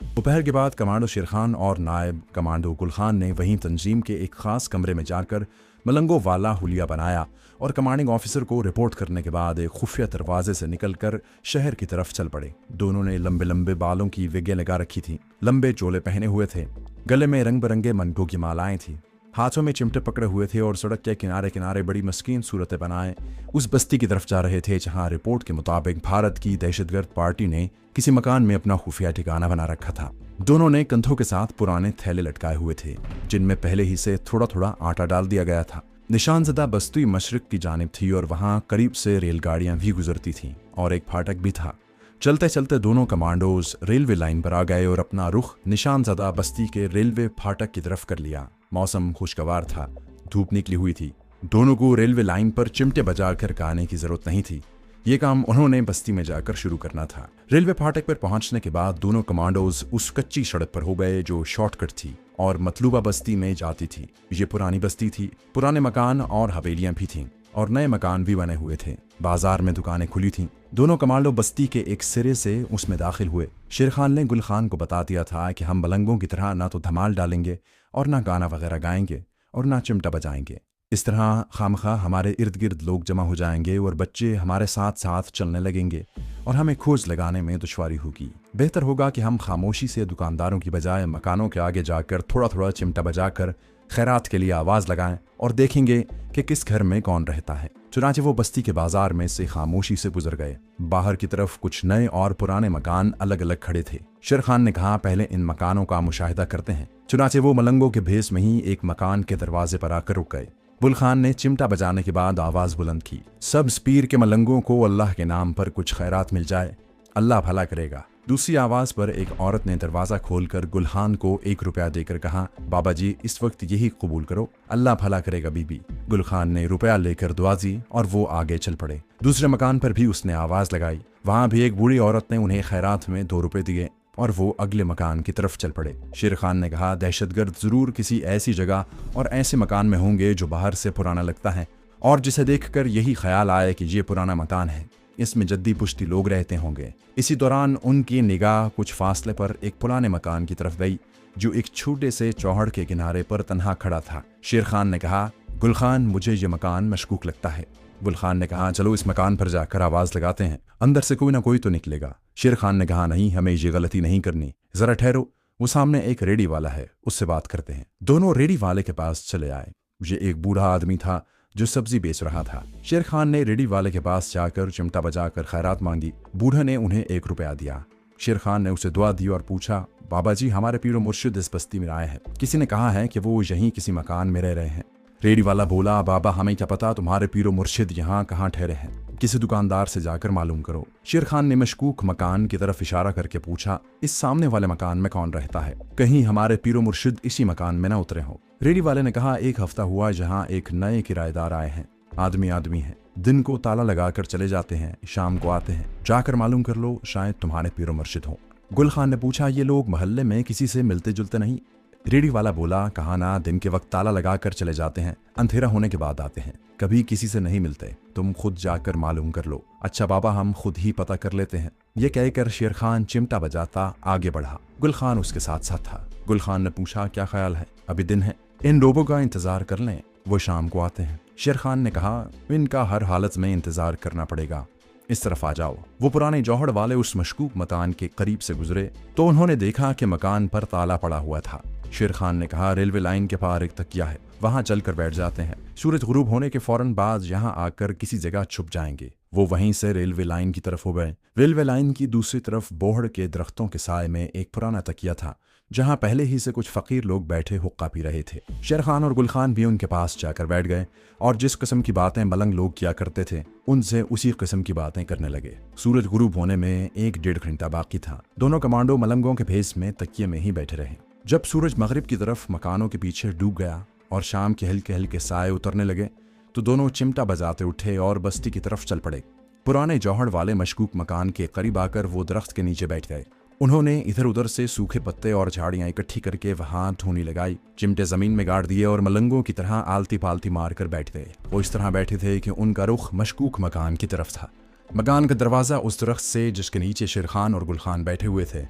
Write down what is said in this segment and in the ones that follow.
दोपहर के बाद कमांडो शेर खान और नायब कमांडो गुल खान ने वहीं तंजीम के एक खास कमरे में जाकर मलंगों वाला हुलिया बनाया और कमांडिंग ऑफिसर को रिपोर्ट करने के बाद एक खुफिया दरवाजे से निकलकर शहर की तरफ चल पड़े। दोनों ने लंबे लंबे बालों की विगें लगा रखी थी, लंबे चोले पहने हुए थे, गले में रंग बिरंगे मनगों की मालाएं थी, हाथों में चिमटे पकड़े हुए थे और सड़क के किनारे किनारे बड़ी मस्कीन सूरतें बनाए उस बस्ती की तरफ जा रहे थे जहां रिपोर्ट के मुताबिक भारत की दहशतगर्द पार्टी ने किसी मकान में अपना खुफिया ठिकाना बना रखा था। दोनों ने कंधों के साथ पुराने थैले लटकाए हुए थे जिनमें पहले ही से थोड़ा थोड़ा आटा डाल दिया गया था। निशानजदा बस्ती मशरिक की जानिब थी और वहां करीब से रेलगाड़ियां भी गुजरती थीं और एक फाटक भी था। चलते चलते दोनों कमांडोज रेलवे लाइन पर आ गए और अपना रुख निशानजदा बस्ती के रेलवे फाटक की तरफ कर लिया। मौसम खुशगवार था, धूप निकली हुई थी। दोनों को रेलवे लाइन पर चिमटे बजाकर गाने की जरूरत नहीं थी, ये काम उन्होंने बस्ती में जाकर शुरू करना था। रेलवे फाटक पर पहुंचने के बाद दोनों कमांडोज उस कच्ची सड़क पर हो गए जो शॉर्टकट थी और मतलूबा बस्ती में जाती थी। ये पुरानी बस्ती थी, पुराने मकान और हवेलियां भी थीं और नए मकान भी बने हुए थे। बाजार में दुकानें खुली थीं। दोनों कमांडो बस्ती के एक सिरे से उसमें दाखिल हुए। शेर खान ने गुल खान को बता दिया था कि हम मलंगों की तरह ना तो धमाल डालेंगे और ना गाना वगैरह गाएंगे और ना चिमटा बजाएंगे। इस तरह खामखा हमारे इर्द गिर्द लोग जमा हो जाएंगे और बच्चे हमारे साथ साथ चलने लगेंगे और हमें खोज लगाने में दुश्वारी होगी। बेहतर होगा कि हम खामोशी से दुकानदारों की बजाय मकानों के आगे जाकर थोड़ा थोड़ा चिमटा बजाकर खैरात के लिए आवाज़ लगाएं और देखेंगे कि किस घर में कौन रहता है। चुनाचे वो बस्ती के बाजार में से खामोशी से गुजर गए। बाहर की तरफ कुछ नए और पुराने मकान अलग अलग खड़े थे। शेर खान ने कहा, पहले इन मकानों का मुशाहिदा करते हैं। चुनाचे वो मलंगों के भेस में ही एक मकान के दरवाजे पर आकर रुक गए। गुल खान ने चिमटा बजाने के बाद आवाज बुलंद की, सब स्पीर के मलंगों को अल्लाह के नाम पर कुछ खैरात मिल जाए, अल्लाह भला करेगा। दूसरी आवाज पर एक औरत ने दरवाजा खोलकर गुल खान को 1 रुपया देकर कहा, बाबा जी इस वक्त यही कबूल करो, अल्लाह भला करेगा बीबी। गुल खान ने रुपया लेकर दुआ दी और वो आगे चल पड़े। दूसरे मकान पर भी उसने आवाज लगाई। वहां भी एक बूढ़ी औरत ने उन्हें खैरात में 2 रुपए दिए और वो अगले मकान की तरफ चल पड़े। शेर खान ने कहा, दहशतगर्द जरूर किसी ऐसी जगह और ऐसे मकान में होंगे जो बाहर से पुराना लगता है और जिसे देखकर यही ख्याल आए कि ये पुराना मकान है, इसमें जद्दी पुश्ती लोग रहते होंगे। इसी दौरान उनकी निगाह कुछ फासले पर एक पुराने मकान की तरफ गई जो एक छोटे से चौहड़ के किनारे पर तन्हा खड़ा था। शेर खान ने कहा, गुल खान मुझे ये मकान मशकूक लगता है। गुल खान ने कहा, चलो इस मकान पर जाकर आवाज लगाते हैं, अंदर से कोई ना कोई तो निकलेगा। शेर खान ने कहा, नहीं, हमें ये गलती नहीं करनी, जरा ठहरो, वो सामने एक रेडी वाला है, उससे बात करते हैं। दोनों रेडी वाले के पास चले आए। ये एक बूढ़ा आदमी था जो सब्जी बेच रहा था। शेर खान ने रेडी वाले के पास जाकर चिमटा बजाकर खैरात मांगी। बूढ़ा ने उन्हें 1 रुपया दिया। शेर खान ने उसे दुआ दी और पूछा, बाबा जी हमारे पीरो मुर्शिद इस बस्ती में आए हैं, किसी ने कहा है कि वो यहीं किसी मकान में रह रहे हैं। रेडी वाला बोला, बाबा हमें क्या पता तुम्हारे पीरो मुर्शिद यहाँ कहाँ ठहरे हैं, किसी दुकानदार से जाकर मालूम करो। शेर खान ने मशकूक मकान की तरफ इशारा करके पूछा, इस सामने वाले मकान में कौन रहता है, कहीं हमारे पीरो मुर्शिद इसी मकान में न उतरे हो। रेडी वाले ने कहा, 1 हफ्ता हुआ जहाँ एक नए किराएदार आए हैं, आदमी हैं, दिन को ताला लगाकर चले जाते हैं, शाम को आते हैं, जाकर मालूम कर लो, शायद तुम्हारे पीरो मुर्शिद हो। गुल खान ने पूछा, ये लोग मोहल्ले में किसी से मिलते जुलते नहीं? रेडी वाला बोला, कहा ना, दिन के वक्त ताला लगाकर चले जाते हैं, अंधेरा होने के बाद आते हैं, कभी किसी से नहीं मिलते, तुम खुद जाकर मालूम कर लो। अच्छा बाबा, हम खुद ही पता कर लेते हैं। ये कहकर शेर खान चिमटा बजाता आगे बढ़ा। गुल खान उसके साथ साथ था। गुल खान ने पूछा, क्या ख्याल है, अभी दिन है, इन लोगों का इंतजार कर लें, वो शाम को आते हैं। शेर खान ने कहा, इनका हर हालत में इंतजार करना पड़ेगा, इस तरफ आ जाओ। वो पुराने जौहड़ वाले उस मशकूक मकान के करीब से गुजरे तो उन्होंने देखा कि मकान पर ताला पड़ा हुआ था। शेर खान ने कहा, रेलवे लाइन के पार एक तकिया है, वहां चलकर बैठ जाते हैं, सूरज गुरूब होने के फौरन बाद यहाँ आकर किसी जगह छुप जाएंगे। वो वहीं से रेलवे लाइन की तरफ हो गए। रेलवे लाइन की दूसरी तरफ बोहड़ के दरख्तों के साए में एक पुराना तकिया था जहां पहले ही से कुछ फकीर लोग बैठे हुक्का पी रहे थे। शेर खान और गुल खान भी उनके पास जाकर बैठ गए और जिस किस्म की बातें मलंग लोग किया करते थे उनसे उसी किस्म की बातें करने लगे। सूरज गुरूब होने में 1-1.5 घंटा बाकी था। दोनों कमांडो मलंगों के भेस में तकिए में ही बैठे रहे। जब सूरज मगरिब की तरफ मकानों के पीछे डूब गया और शाम के हल्के हल्के साए उतरने लगे तो दोनों चिमटा बजाते उठे और बस्ती की तरफ चल पड़े। पुराने जौहड़ वाले मशकूक मकान के करीब आकर वो दरख्त के नीचे बैठ गए। उन्होंने इधर उधर से सूखे पत्ते और झाड़ियां इकट्ठी करके वहां धूनी लगाई, चिमटे जमीन में गाड़ दिए और मलंगों की तरह आलती पालती मारकर बैठ गए। वो इस तरह बैठे थे कि उनका रुख मशकूक मकान की तरफ था। मकान का दरवाजा उस दरख्त से जिसके नीचे शेर खान और गुल खान बैठे हुए थे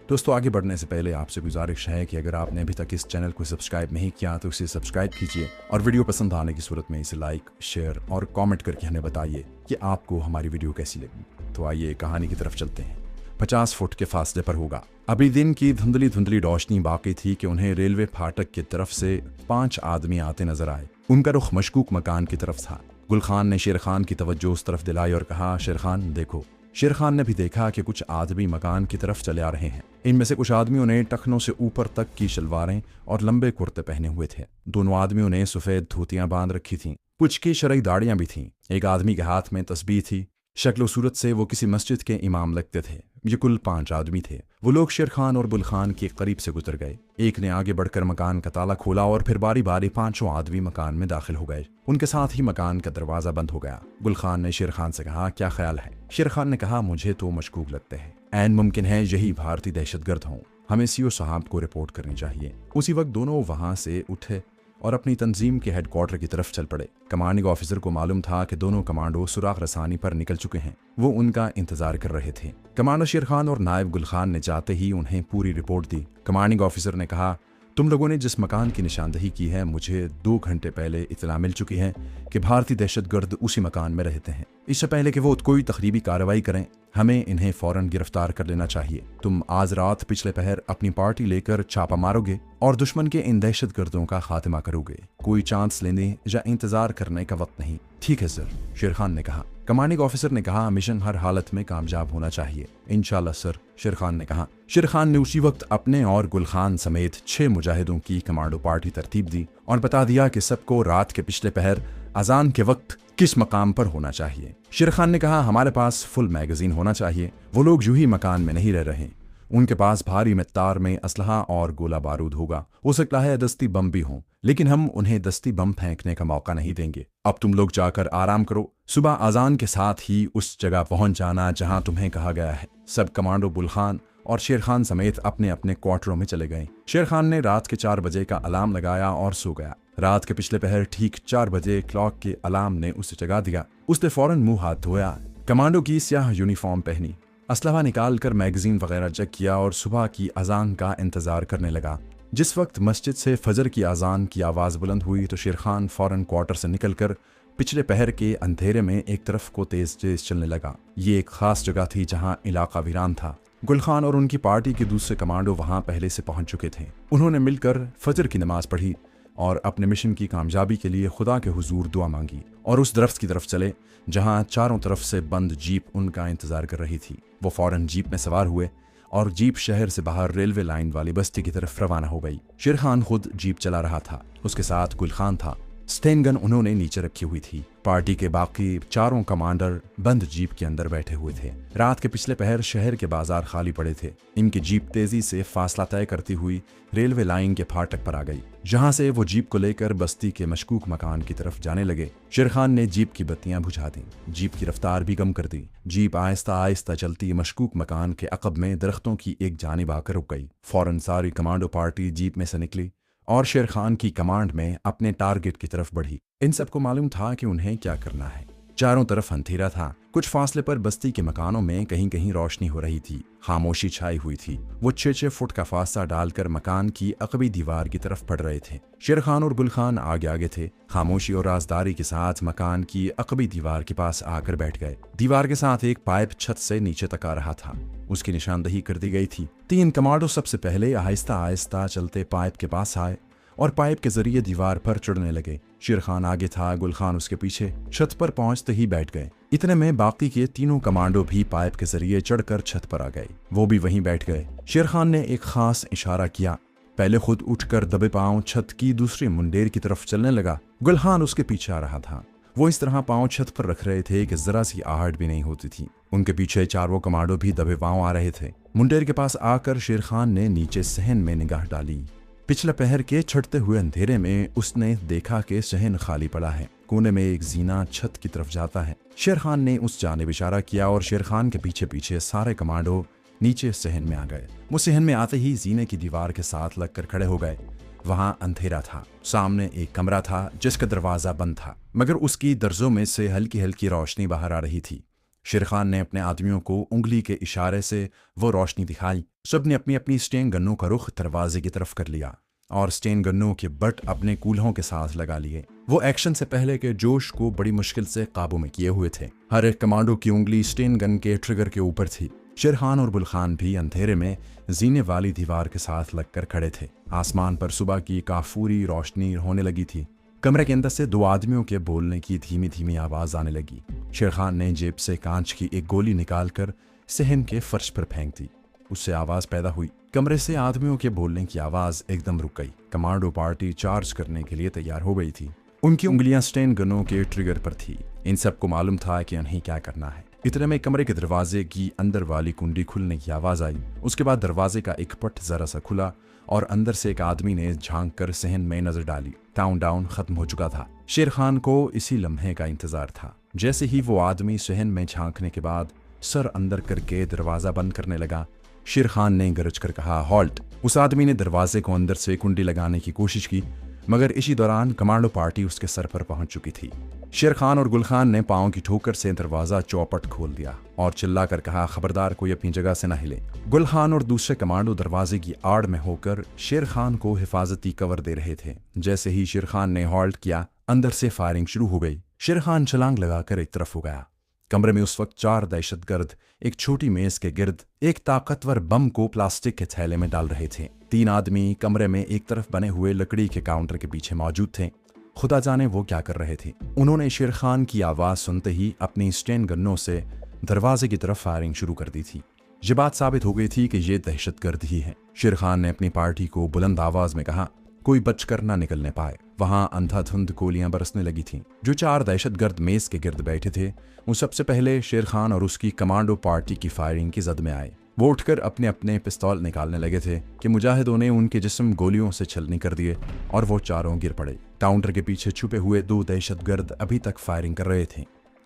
दोस्तों, आगे बढ़ने से पहले आपसे गुजारिश है कि अगर आपने अभी तक इस चैनल को सब्सक्राइब नहीं किया तो इसे सब्सक्राइब कीजिए और वीडियो पसंद आने की सूरत में इसे लाइक, शेयर और कमेंट करके हमें बताइए कि आपको हमारी वीडियो कैसी लगी। तो आइए कहानी की तरफ चलते हैं। 50 फुट के फासले पर होगा। अभी दिन की धुंधली धुंधली रोशनी बाकी थी कि उन्हें रेलवे फाटक की तरफ से 5 आदमी आते नजर आए। उनका रुख मशकूक मकान की तरफ था। गुल खान ने शेर खान की तवज्जो उस तरफ दिलाई और कहा, शेर खान देखो। शेर खान ने भी देखा कि कुछ आदमी मकान की तरफ चले आ रहे हैं। इनमें से कुछ आदमियों ने टखनों से ऊपर तक की शलवारें और लंबे कुर्ते पहने हुए थे। दोनों आदमियों ने सफेद धोतियां बांध रखी थीं। कुछ की शरई दाढ़ियां भी थीं। एक आदमी के हाथ में तस्बीह थी। शक्ल सूरत से वो किसी मस्जिद के इमाम लगते थे। ये कुल 5 आदमी थे। वो लोग शेर खान और बुल खान के करीब से गुजर गए। एक ने आगे बढ़कर मकान का ताला खोला और फिर बारी बारी 5 आदमी मकान में दाखिल हो गए। उनके साथ ही मकान का दरवाजा बंद हो गया। गुल खान ने शेर खान से कहा, क्या ख्याल है? शेर खान ने कहा, मुझे तो मशकूक लगते हैं। ऐन मुमकिन है यही भारतीय दहशतगर्द हों। हमें सीओ साहब को रिपोर्ट करनी चाहिए। उसी वक्त दोनों वहां से उठे और अपनी तंजीम के हेडक्वार्टर की तरफ चल पड़े। कमांडिंग ऑफिसर को मालूम था कि दोनों कमांडो सुराग रसानी पर निकल चुके हैं। वो उनका इंतजार कर रहे थे। कमांडो शेर खान और नायब गुल खान ने जाते ही उन्हें पूरी रिपोर्ट दी। कमांडिंग ऑफिसर ने कहा, तुम लोगों ने जिस मकान की निशानदही की है, मुझे 2 घंटे पहले इतला मिल चुकी है कि भारतीय दहशतगर्द उसी मकान में रहते हैं। इससे पहले कि वो कोई तखरीबी कार्रवाई करें, हमें इन्हें फौरन गिरफ्तार कर लेना चाहिए। तुम आज रात पिछले पहर अपनी पार्टी लेकर छापा मारोगे और दुश्मन के इन दहशतगर्दों का खात्मा करोगे। कोई चांस लेने या इंतजार करने का वक्त नहीं। ठीक है सर, शेर खान ने कहा। कमांडिंग ऑफिसर ने कहा, मिशन हर हालत में कामयाब होना चाहिए। इंशाल्लाह सर, शेर खान ने कहा। शेर खान ने उसी वक्त अपने और गुल खान समेत 6 मुजाहिदों की कमांडो पार्टी तरतीब दी और बता दिया कि सबको रात के पिछले पहर अजान के वक्त किस मकाम पर होना चाहिए। शेर खान ने कहा, हमारे पास फुल मैगजीन होना चाहिए। वो लोग यूं ही मकान में नहीं रह रहे। उनके पास भारी मिक़दार में असलहा और गोला बारूद होगा। हो सकता है दस्ती बम भी हों, लेकिन हम उन्हें दस्ती बम फेंकने का मौका नहीं देंगे। अब तुम लोग जाकर आराम करो। सुबह अजान के साथ ही उस जगह पहुंच जाना जहां तुम्हें कहा गया है। सब कमांडो बुल खान और शेर खान समेत अपने अपने क्वार्टरों में चले गए। शेर खान ने रात के 4 बजे का अलार्म लगाया और सो गया। रात के पिछले पहर ठीक 4 बजे क्लॉक के अलार्म ने उसे जगा दिया। उसने फौरन मुंह हाथ धोया, कमांडो की स्याह यूनिफॉर्म पहनी, असलहा निकाल कर मैगजीन वगैरह चेक किया और सुबह की अजान का इंतजार करने लगा। जिस वक्त मस्जिद से फजर की अजान की आवाज़ बुलंद हुई तो शेर खान फौरन क्वार्टर से निकलकर पिछले पहर के अंधेरे में एक तरफ को तेज तेज चलने लगा। ये एक खास जगह थी जहां इलाका वीरान था। गुल खान और उनकी पार्टी के दूसरे कमांडो वहां पहले से पहुंच चुके थे। उन्होंने मिलकर फजर की नमाज पढ़ी और अपने मिशन की कामयाबी के लिए खुदा के हुजूर दुआ मांगी और उस दरख्त की तरफ चले जहां चारों तरफ से बंद जीप उनका इंतजार कर रही थी। वो फौरन जीप में सवार हुए और जीप शहर से बाहर रेलवे लाइन वाली बस्ती की तरफ रवाना हो गई। शेर खान खुद जीप चला रहा था। उसके साथ गुल खान था। स्टेन गन उन्होंने नीचे रखी हुई थी। पार्टी के बाकी 4 कमांडर बंद जीप के अंदर बैठे हुए थे। रात के पिछले पहर शहर के बाजार खाली पड़े थे। इनकी जीप तेजी से फासला तय करती हुई रेलवे लाइन के फाटक पर आ गई, जहां से वो जीप को लेकर बस्ती के मशकूक मकान की तरफ जाने लगे। शेर खान ने जीप की बत्तियां बुझा दी, जीप की रफ्तार भी कम कर दी। जीप आहिस्ता आहिस्ता चलती मशकूक मकान के अकब में दरख्तों की एक जानिब आकर रुक गई। फौरन सारी कमांडो पार्टी जीप में से निकली और शेर खान की कमांड में अपने टारगेट की तरफ बढ़ी। इन सबको मालूम था कि उन्हें क्या करना है। चारों तरफ अंधेरा था। कुछ फासले पर बस्ती के मकानों में कहीं कहीं रोशनी हो रही थी। खामोशी छाई हुई थी। वो 6-6 फुट का फासला डालकर मकान की अकबी दीवार की तरफ बढ़ रहे थे। शेर खान और गुल खान आगे आगे थे। खामोशी और राजदारी के साथ मकान की अकबी दीवार के पास आकर बैठ गए। दीवार के साथ एक पाइप छत से नीचे तक आ रहा था। उसकी निशानदही कर दी गई थी। 3 कमांडो सबसे पहले आहिस्ता आहिस्ता चलते पाइप के पास आए और पाइप के जरिए दीवार पर चढ़ने लगे। शेर खान आगे था, गुल खान उसके पीछे। छत पर पहुंचते ही बैठ गए। इतने में बाकी के 3 कमांडो भी पाइप के जरिए चढ़कर छत पर आ गए। वो भी वहीं बैठ गए। शेर खान ने एक खास इशारा किया। पहले खुद उठकर दबे पांव छत की दूसरी मुंडेर की तरफ चलने लगा। गुल खान उसके पीछे आ रहा था। वो इस तरह पांव छत पर रख रहे थे कि जरा सी आहट भी नहीं होती थी। उनके पीछे 4 कमांडो भी दबे पांव आ रहे थे। मुंडेर के पास आकर शेर खान ने नीचे सहन में निगाह डाली। पिछले पहर के छटते हुए अंधेरे में उसने देखा कि सहन खाली पड़ा है। कोने में एक जीना छत की तरफ जाता है। शेर खान ने उस जानिब इशारा किया और शेर खान के पीछे पीछे सारे कमांडो नीचे सहन में आ गए। वो सहन में आते ही जीने की दीवार के साथ लगकर खड़े हो गए। वहां अंधेरा था। सामने एक कमरा था जिसका दरवाजा बंद था, मगर उसकी दर्जों में से हल्की हल्की रोशनी बाहर आ रही थी। शेर खान ने अपने आदमियों को उंगली के इशारे से वो रोशनी दिखाई। सब ने अपनी अपनी स्टेन गन्नों का रुख दरवाजे की तरफ कर लिया और स्टेन गन्नों के बट अपने कूल्हों के साथ लगा लिए। वो एक्शन से पहले के जोश को बड़ी मुश्किल से काबू में किए हुए थे। हर एक कमांडो की उंगली स्टेन गन के ट्रिगर के ऊपर थी। शेर खान और बुल खान भी अंधेरे में जीने वाली दीवार के साथ लगकर खड़े थे। आसमान पर सुबह की काफूरी रोशनी होने लगी थी। कमरे के अंदर से दो आदमियों के बोलने की धीमी धीमी आवाज आने लगी। शेर खान ने जेब से कांच की एक गोली निकालकर सहन के फर्श पर फेंक दी। उससे आवाज पैदा हुई। कमरे से आदमियों के बोलने की आवाज एकदम रुक गई। कमांडो पार्टी चार्ज करने के लिए तैयार हो गई थी। उनकी उंगलियां स्टेन गनों के ट्रिगर पर थी। इन सबको मालूम था कि उन्हें क्या करना है। इतने में कमरे के दरवाजे की अंदर वाली कुंडी खुलने की आवाज आई। उसके बाद दरवाजे का एक पट जरा सा खुला और अंदर से एक आदमी ने झांक कर सहन में नजर डाली। काउंटडाउन खत्म हो चुका था। शेर खान को इसी लम्हे का इंतजार था। जैसे ही वो आदमी सहन में झांकने के बाद सर अंदर करके दरवाजा बंद करने लगा, शेर खान ने गरज कर कहा, हॉल्ट। उस आदमी ने दरवाजे को अंदर से कुंडी लगाने की कोशिश की, मगर इसी दौरान कमांडो पार्टी उसके सर पर पहुंच चुकी थी। शेर खान और गुल खान ने पांव की ठोकर से दरवाजा चौपट खोल दिया और चिल्लाकर कहा, खबरदार कोई अपनी जगह से न हिले। गुल खान और दूसरे कमांडो दरवाजे की आड़ में होकर शेर खान को हिफाजती कवर दे रहे थे। जैसे ही शेर खान ने हॉल्ट किया, अंदर से फायरिंग शुरू हो गई। शेर खान छलांग लगाकर एक तरफ हो गया। कमरे में उस वक्त 4 दहशतगर्द एक छोटी मेज के गिर्द एक ताकतवर बम को प्लास्टिक के थैले में डाल रहे थे। 3 आदमी कमरे में एक तरफ बने हुए लकड़ी के काउंटर के पीछे मौजूद थे। खुदा जाने वो क्या कर रहे थे। उन्होंने शेर खान की आवाज सुनते ही अपनी स्टेन गन्नों से दरवाजे की तरफ फायरिंग शुरू कर दी थी। ये बात साबित हो गई थी कि ये दहशतगर्द ही है। शेर खान ने अपनी पार्टी को बुलंद आवाज में कहा, कोई बचकर ना निकलने पाए। वहां अंधाधुंध गोलियां बरसने लगी थीं। जो 4 दहशतगर्द मेज के गिर्द बैठे थे, वो सबसे पहले शेर खान और उसकी कमांडो पार्टी की फायरिंग की जद में आए। वो उठकर अपने अपने पिस्तौल निकालने लगे थे कि मुजाहिदों ने उनके जिस्म गोलियों से छलनी कर दिए और वो चारों गिर पड़े। काउंटर के पीछे छुपे हुए 2 दहशतगर्द अभी तक फायरिंग कर रहे थे।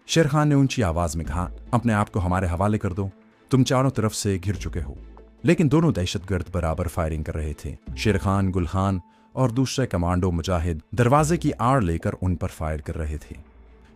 शेर खान ने ऊंची आवाज में कहा, अपने आप को हमारे हवाले कर दो, तुम चारों तरफ से घिर चुके हो। लेकिन दोनों दहशतगर्द बराबर फायरिंग कर रहे थे। शेर खान, गुल खान और दूसरे कमांडो मुजाहिद दरवाजे की आड़ लेकर उन पर फायर कर रहे थे।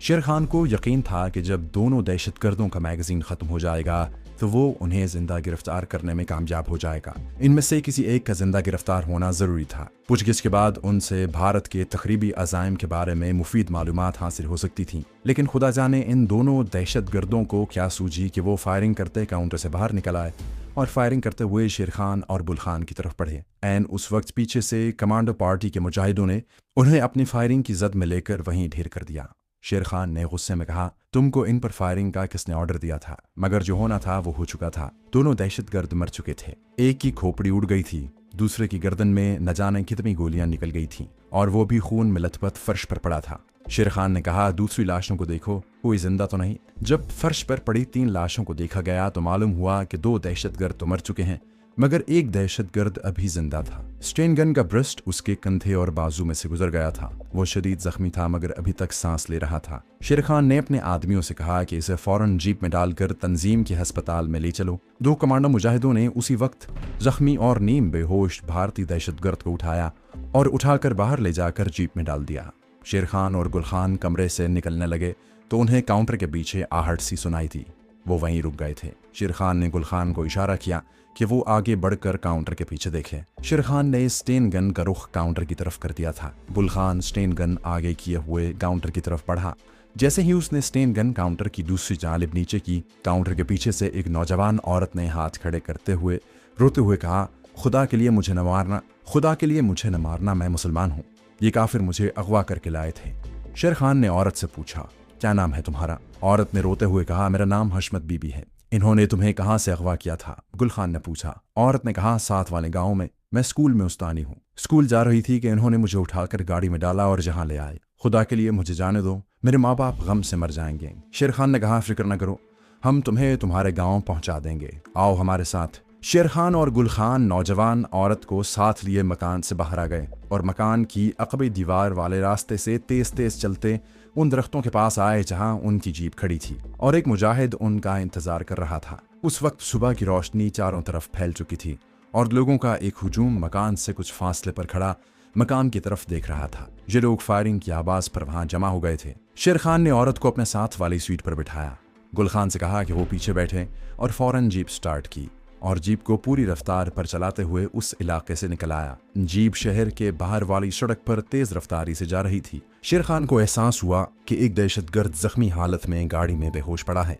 शेर खान को यकीन था कि जब दोनों दहशतगर्दों का मैगजीन खत्म हो जाएगा तो वो उन्हें जिंदा गिरफ्तार करने में कामयाब हो जाएगा। इनमें से किसी एक का जिंदा गिरफ्तार होना जरूरी था। पूछगिछ के बाद उनसे भारत के तकरीबी अज़ाइम के बारे में मुफीद मालूमात हासिल हो सकती थी। लेकिन खुदा जाने इन दोनों दहशतगर्दों को क्या सूझी कि वो फायरिंग करते काउंटर से बाहर निकल आए और फायरिंग करते हुए शेर खान और बुल खान की तरफ बढ़े। एन उस वक्त पीछे से कमांडो पार्टी के मुजाहिदों ने उन्हें अपनी फायरिंग की जद में लेकर वहीं ढेर कर दिया। शेर खान ने गुस्से में कहा, तुमको इन पर फायरिंग का किसने ऑर्डर दिया था? मगर जो होना था वो हो चुका था। दोनों दहशतगर्द मर चुके थे। एक की खोपड़ी उड़ गई थी, दूसरे की गर्दन में न जाने कितनी गोलियां निकल गई थीं और वो भी खून में लथपथ फर्श पर पड़ा था। शेर खान ने कहा, दूसरी लाशों को देखो, कोई जिंदा तो नहीं। जब फर्श पर पड़ी 3 लाशों को देखा गया तो मालूम हुआ कि 2 दहशतगर्द तो मर चुके हैं, मगर एक दहशतगर्द अभी जिंदा था। स्टेन गन का ब्रस्ट उसके कंधे और बाजू में से गुजर गया था। वो शदीद जख्मी था मगर अभी तक सांस ले रहा था। शेर खान ने अपने आदमियों से कहा कि इसे फौरन जीप में डालकर तंजीम के अस्पताल में ले चलो। 2 कमांडो मुजाहिदों ने उसी वक्त जख्मी और नीम बेहोश भारतीय दहशतगर्द को उठाया और उठाकर बाहर ले जाकर जीप में डाल दिया। शेर खान और गुल खान कमरे से निकलने लगे तो उन्हें काउंटर के पीछे आहट सी सुनाई थी। वो वहीं रुक गए थे। शेर खान ने गुल खान को इशारा किया कि वो आगे बढ़कर काउंटर के पीछे देखे। शेर खान ने स्टेन गन का रुख काउंटर की तरफ कर दिया था। बुल खान स्टेन गन आगे किए हुए काउंटर की तरफ बढ़ा। जैसे ही उसने स्टेन गन काउंटर की दूसरी जानिब नीचे की, काउंटर के पीछे से एक नौजवान औरत ने हाथ खड़े करते हुए रोते हुए कहा, खुदा के लिए मुझे न मारना, खुदा के लिए मुझे न मारना, मैं मुसलमान हूँ। ये काफिर मुझे अगवा करके लाए थे। शेर खान ने औरत से पूछा, क्या नाम है तुम्हारा? औरत ने रोते हुए कहा, मेरा नाम हशमत बीबी है। इन्होंने तुम्हें कहाँ से अगवा किया था? गुल खान ने पूछा। औरत ने कहा, साथ वाले गांव में। मैं स्कूल में उस्तानी हूँ। स्कूल जा रही थी कि इन्होंने मुझे उठाकर गाड़ी में डाला और जहाँ ले आए। खुदा के लिए मुझे जाने दो, मेरे माँ बाप गम से मर जाएंगे। शेर खान ने कहा, फिक्र न करो, हम तुम्हें तुम्हारे गाँव पहुँचा देंगे, आओ हमारे साथ। शेर खान और गुल खान नौजवान औरत को साथ लिए मकान से बाहर आ गए और मकान की अकबी दीवार वाले रास्ते से तेज तेज चलते उन दरख्तों के पास आए जहां उनकी जीप खड़ी थी और एक मुजाहिद उनका इंतजार कर रहा था। उस वक्त सुबह की रोशनी चारों तरफ फैल चुकी थी और लोगों का एक हुजूम मकान से कुछ फासले पर खड़ा मकान की तरफ देख रहा था। ये लोग फायरिंग की आवाज पर वहां जमा हो गए थे। शेर खान ने औरत को अपने साथ वाली सीट पर बिठाया। गुल खान से कहा कि वो पीछे बैठे और फौरन जीप स्टार्ट की और जीप को पूरी रफ्तार पर चलाते हुए उस इलाके से निकल आया। जीप शहर के बाहर वाली सड़क पर तेज रफ्तारी से जा रही थी। शेर खान को एहसास हुआ कि एक दहशतगर्द जख्मी हालत में गाड़ी में बेहोश पड़ा है।